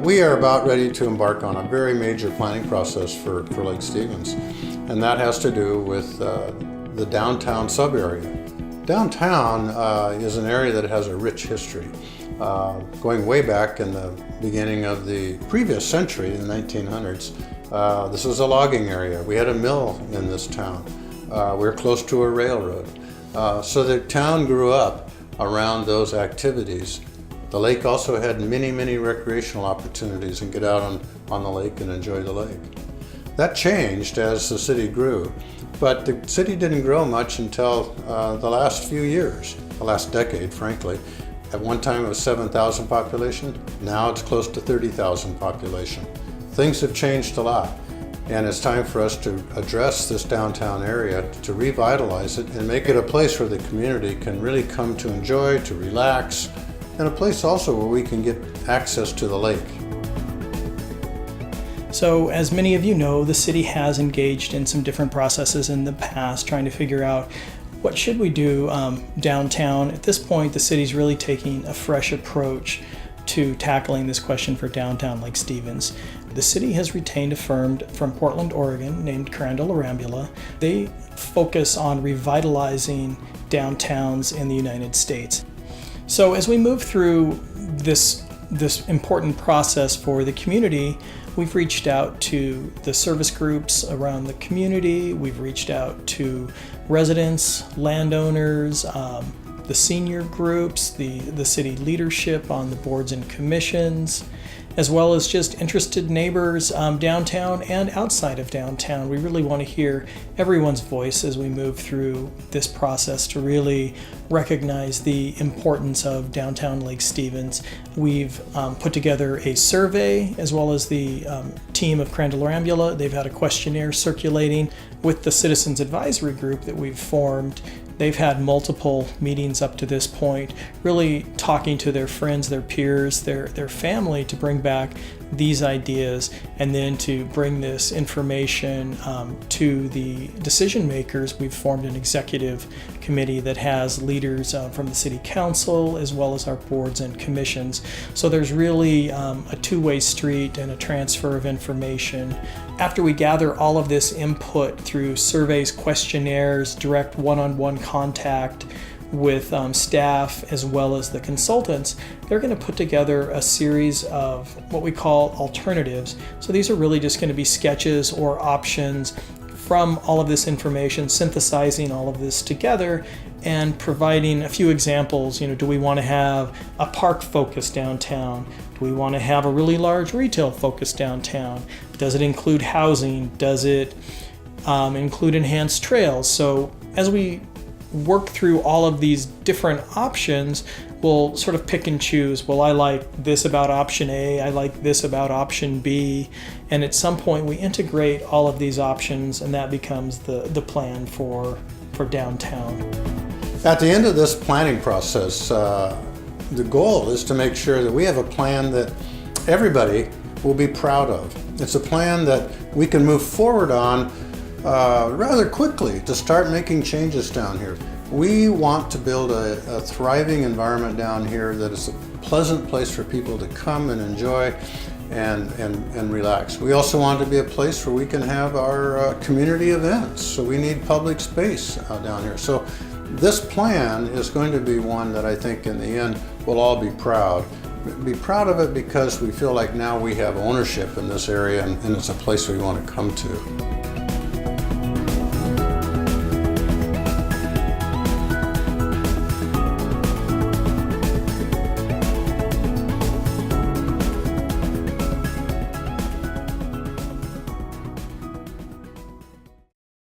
We are about ready to embark on a very major planning process for Lake Stevens, and that has to do with the downtown sub-area. Downtown is an area that has a rich history. Going way back in the beginning of the previous century, in the 1900s, this was a logging area. We had a mill in this town. We were close to a railroad. So the town grew up around those activities. The lake also had many, many recreational opportunities and get out on the lake and enjoy the lake. That changed as the city grew, but the city didn't grow much until the last few years, the last decade, frankly. At one time it was 7,000 population, now it's close to 30,000 population. Things have changed a lot, and it's time for us to address this downtown area, to revitalize it and make it a place where the community can really come to enjoy, to relax, and a place also where we can get access to the lake. So as many of you know, the city has engaged in some different processes in the past trying to figure out what should we do downtown. At this point, the city's really taking a fresh approach to tackling this question for downtown Lake Stevens. The city has retained a firm from Portland, Oregon named Crandall Arambula. They focus on revitalizing downtowns in the United States. So as we move through this important process for the community, we've reached out to the service groups around the community. We've reached out to residents, landowners, the senior groups, the city leadership on the boards and commissions, as well as just interested neighbors downtown and outside of downtown. We really want to hear everyone's voice as we move through this process to really recognize the importance of downtown Lake Stevens. We've put together a survey as well as the team of Crandall Arambula. They've had a questionnaire circulating with the Citizens Advisory Group that we've formed. They've had multiple meetings up to this point, really talking to their friends, their peers, their family to bring back these ideas and then to bring this information to the decision makers. We've formed an executive committee that has leaders from the city council as well as our boards and commissions. So there's really a two-way street and a transfer of information. After we gather all of this input through surveys, questionnaires, direct one-on-one contact with staff as well as the consultants, they're going to put together a series of what we call alternatives. So these are really just going to be sketches or options from all of this information, synthesizing all of this together and providing a few examples. You know, do we want to have a park focus downtown? Do we want to have a really large retail focus downtown? Does it include housing? Does it include enhanced trails? So as we work through all of these different options, we'll sort of pick and choose. Well, I like this about option A, I like this about option B, and at some point we integrate all of these options and that becomes the plan for downtown. At the end of this planning process, the goal is to make sure that we have a plan that everybody will be proud of. It's a plan that we can move forward on rather quickly to start making changes down here. We want to build a thriving environment down here that is a pleasant place for people to come and enjoy and relax. We also want to be a place where we can have our community events, so we need public space down here. So this plan is going to be one that I think in the end we'll all be proud. Be proud of it because we feel like now we have ownership in this area and it's a place we want to come to.